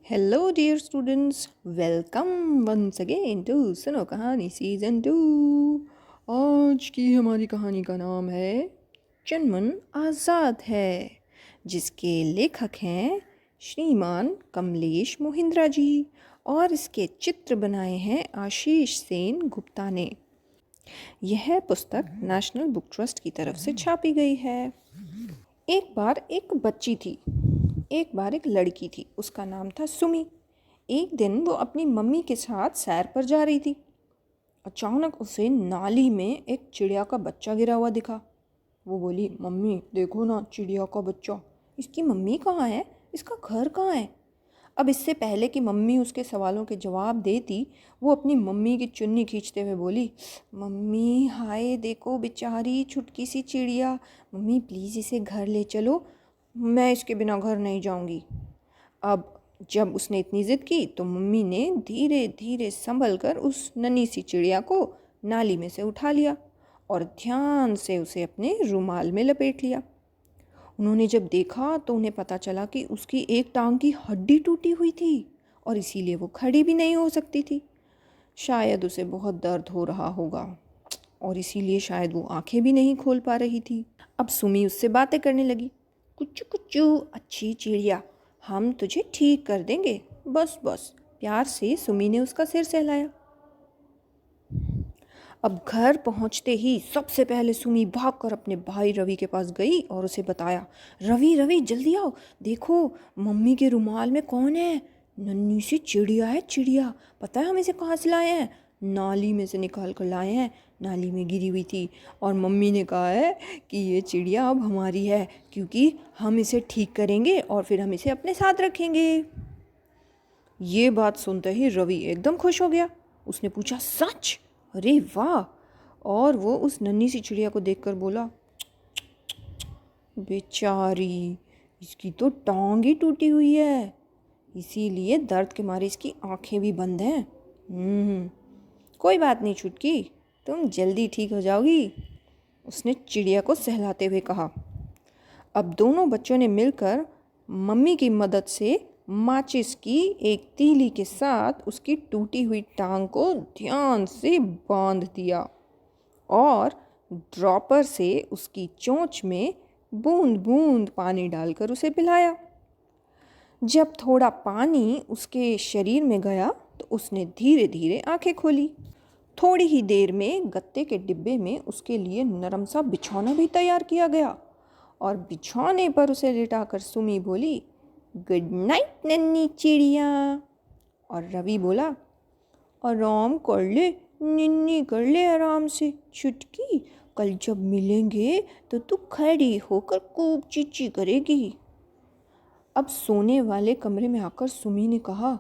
Hello, dear students. Welcome once again to सुनो कहानी season 2। आज की हमारी कहानी का नाम है चुनमुन आज़ाद है, जिसके लेखक हैं श्रीमान कमलेश मोहिंद्रा जी और इसके चित्र बनाए हैं आशीष सेन गुप्ता ने। यह पुस्तक नेशनल बुक ट्रस्ट की तरफ से छापी गई है। एक बार एक बच्ची थी। एक बार एक लड़की थी, उसका नाम था सुमी। एक दिन वो अपनी मम्मी के साथ सैर पर जा रही थी। अचानक उसे नाली में एक चिड़िया का बच्चा गिरा हुआ दिखा। वो बोली, मम्मी देखो ना, चिड़िया का बच्चा। इसकी मम्मी कहाँ है? इसका घर कहाँ है? अब इससे पहले कि मम्मी उसके सवालों के जवाब देती, वो अपनी मम्मी की चुन्नी खींचते हुए बोली, मम्मी हाय देखो बेचारी छुटकी सी चिड़िया, मम्मी प्लीज़ इसे घर ले चलो, मैं इसके बिना घर नहीं जाऊंगी। अब जब उसने इतनी ज़िद की तो मम्मी ने धीरे धीरे संभल कर उस नन्ही सी चिड़िया को नाली में से उठा लिया और ध्यान से उसे अपने रुमाल में लपेट लिया। उन्होंने जब देखा तो उन्हें पता चला कि उसकी एक टांग की हड्डी टूटी हुई थी और इसीलिए वो खड़ी भी नहीं हो सकती थी। शायद उसे बहुत दर्द हो रहा होगा और इसीलिए शायद वो आंखें भी नहीं खोल पा रही थी। अब सुमी उससे बातें करने लगी। कुच्चू कुच्चू अच्छी चिड़िया, हम तुझे ठीक कर देंगे, बस बस। प्यार से सुमी ने उसका सिर सहलाया। अब घर पहुंचते ही सबसे पहले सुमी भागकर अपने भाई रवि के पास गई और उसे बताया, रवि रवि जल्दी आओ, देखो मम्मी के रुमाल में कौन है? नन्ही सी चिड़िया है, चिड़िया। पता है हम इसे कहाँ से लाए हैं? नाली में से निकाल कर लाए हैं। नाली में गिरी हुई थी और मम्मी ने कहा है कि ये चिड़िया अब हमारी है, क्योंकि हम इसे ठीक करेंगे और फिर हम इसे अपने साथ रखेंगे। ये बात सुनते ही रवि एकदम खुश हो गया। उसने पूछा, सच? अरे वाह! और वो उस नन्ही सी चिड़िया को देखकर बोला, बेचारी, इसकी तो टांग ही टूटी हुई है, इसीलिए दर्द के मारे इसकी आंखें भी बंद हैं। कोई बात नहीं छुटकी, तुम जल्दी ठीक हो जाओगी, उसने चिड़िया को सहलाते हुए कहा। अब दोनों बच्चों ने मिलकर मम्मी की मदद से माचिस की एक तीली के साथ उसकी टूटी हुई टांग को ध्यान से बांध दिया और ड्रॉपर से उसकी चोंच में बूंद बूंद पानी डालकर उसे पिलाया। जब थोड़ा पानी उसके शरीर में गया तो उसने धीरे धीरे आंखें खोली। थोड़ी ही देर में गत्ते के डिब्बे में उसके लिए नरम सा बिछौना भी तैयार किया गया और बिछौने पर उसे लिटाकर सुमी बोली, गुड नाइट नन्ही चिड़िया। और रवि बोला, आराम कर ले निन्नी, कर ले आराम से छुटकी, कल जब मिलेंगे तो तू खड़ी होकर खूब चींची करेगी। अब सोने वाले कमरे में आकर सुमी ने कहा,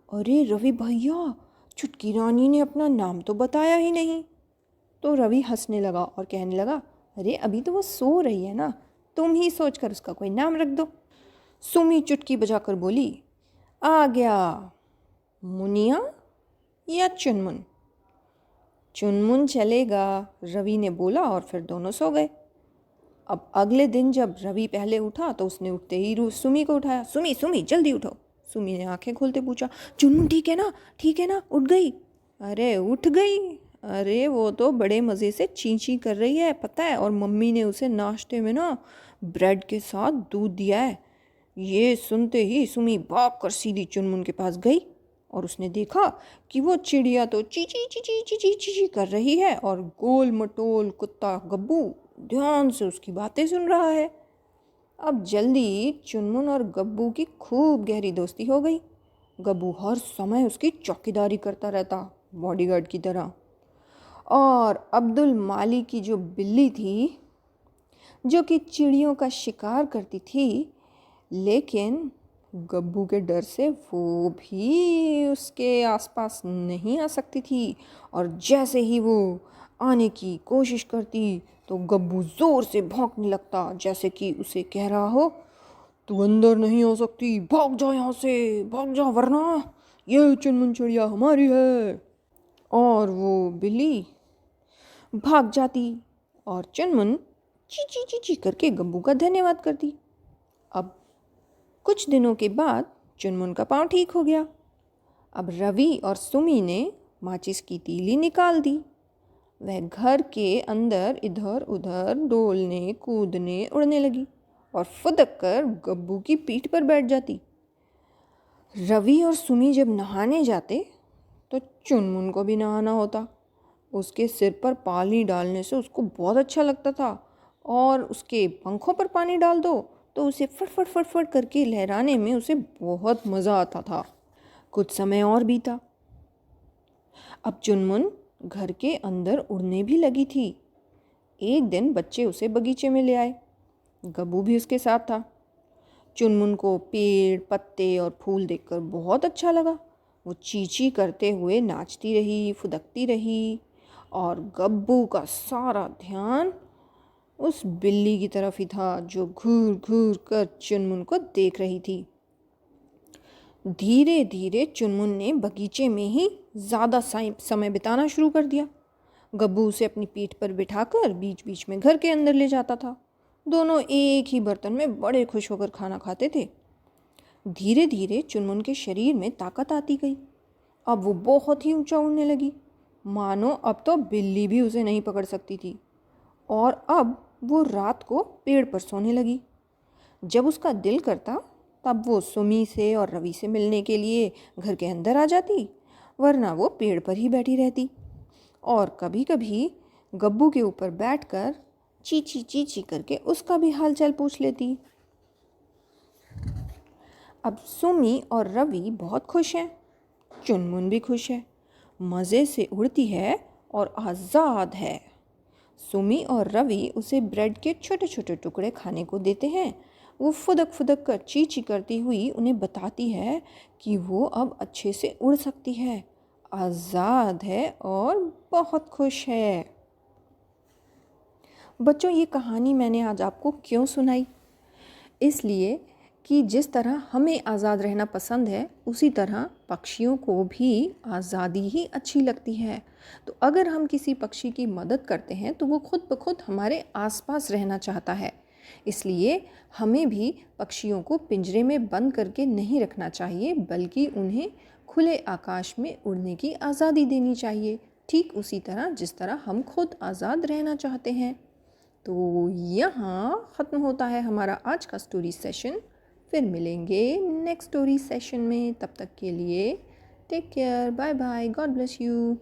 अरे रवि भैया, छुटकी रानी ने अपना नाम तो बताया ही नहीं। तो रवि हंसने लगा और कहने लगा, अरे अभी तो वो सो रही है ना, तुम ही सोचकर उसका कोई नाम रख दो। सुमी चुटकी बजाकर बोली, आ गया, मुनिया या चुनमुन? चुनमुन चलेगा, रवि ने बोला और फिर दोनों सो गए। अब अगले दिन जब रवि पहले उठा तो उसने उठते ही सुमी को उठाया। सुमी सुमी जल्दी उठो। सुमी ने आंखें खोलते पूछा, चुनमुन ठीक है ना? ठीक है ना? उठ गई? अरे उठ गई? अरे वो तो बड़े मज़े से चींची कर रही है पता है, और मम्मी ने उसे नाश्ते में ना ब्रेड के साथ दूध दिया है। ये सुनते ही सुमी भाग कर सीधी चुनमुन के पास गई और उसने देखा कि वो चिड़िया तो चीची चीची चीची चीची कर रही है और गोल मटोल कुत्ता गब्बू ध्यान से उसकी बातें सुन रहा है। अब जल्दी चुनमुन और गब्बू की खूब गहरी दोस्ती हो गई। गब्बू हर समय उसकी चौकीदारी करता रहता, बॉडीगार्ड की तरह। और अब्दुल माली की जो बिल्ली थी, जो कि चिड़ियों का शिकार करती थी, लेकिन गब्बू के डर से वो भी उसके आसपास नहीं आ सकती थी, और जैसे ही वो आने की कोशिश करती तो गब्बू ज़ोर से भौंकने लगता, जैसे कि उसे कह रहा हो, तू अंदर नहीं आ सकती, भाग जा यहाँ से, भाग जा, वरना ये चुनमुन चिड़िया हमारी है। और वो बिल्ली भाग जाती और चुनमुन चीची चीची करके गब्बू का धन्यवाद करती। अब कुछ दिनों के बाद चुनमुन का पाँव ठीक हो गया। अब रवि और सुमी ने माचिस की तीली निकाल दी। वह घर के अंदर इधर उधर डोलने कूदने उड़ने लगी और फुदक कर गब्बू की पीठ पर बैठ जाती। रवि और सुमी जब नहाने जाते तो चुनमुन को भी नहाना होता। उसके सिर पर पानी डालने से उसको बहुत अच्छा लगता था और उसके पंखों पर पानी डाल दो तो उसे फट फट फट फट करके लहराने में उसे बहुत मज़ा आता था। कुछ समय और बीता। अब चुनमुन घर के अंदर उड़ने भी लगी थी। एक दिन बच्चे उसे बगीचे में ले आए। गब्बू भी उसके साथ था। चुनमुन को पेड़ पत्ते और फूल देखकर बहुत अच्छा लगा। वो ची करते हुए नाचती रही, फुदकती रही और गब्बू का सारा ध्यान उस बिल्ली की तरफ ही था जो घूर घूर कर चुनमुन को देख रही थी। धीरे धीरे चुनमुन ने बगीचे में ही ज़्यादा समय बिताना शुरू कर दिया। गब्बू उसे अपनी पीठ पर बिठाकर बीच बीच में घर के अंदर ले जाता था। दोनों एक ही बर्तन में बड़े खुश होकर खाना खाते थे। धीरे धीरे चुनमुन के शरीर में ताकत आती गई। अब वो बहुत ही ऊंचा उड़ने लगी, मानो अब तो बिल्ली भी उसे नहीं पकड़ सकती थी। और अब वो रात को पेड़ पर सोने लगी। जब उसका दिल करता तब वो सुमी से और रवि से मिलने के लिए घर के अंदर आ जाती, वरना वो पेड़ पर ही बैठी रहती और कभी कभी गब्बू के ऊपर बैठकर चीची करके उसका भी हालचाल पूछ लेती। अब सुमी और रवि बहुत खुश हैं। चुनमुन भी खुश है, मज़े से उड़ती है और आज़ाद है। सुमी और रवि उसे ब्रेड के छोटे छोटे टुकड़े खाने को देते हैं। वो फुदक फुदक कर चींची करती हुई उन्हें बताती है कि वो अब अच्छे से उड़ सकती है, आज़ाद है और बहुत खुश है। बच्चों, ये कहानी मैंने आज आपको क्यों सुनाई? इसलिए कि जिस तरह हमें आज़ाद रहना पसंद है उसी तरह पक्षियों को भी आज़ादी ही अच्छी लगती है। तो अगर हम किसी पक्षी की मदद करते हैं तो वो खुद ब खुद हमारे आसपास रहना चाहता है। इसलिए हमें भी पक्षियों को पिंजरे में बंद करके नहीं रखना चाहिए, बल्कि उन्हें खुले आकाश में उड़ने की आज़ादी देनी चाहिए, ठीक उसी तरह जिस तरह हम खुद आज़ाद रहना चाहते हैं। तो यहाँ ख़त्म होता है हमारा आज का स्टोरी सेशन। फिर मिलेंगे नेक्स्ट स्टोरी सेशन में। तब तक के लिए take care, bye bye, God bless you.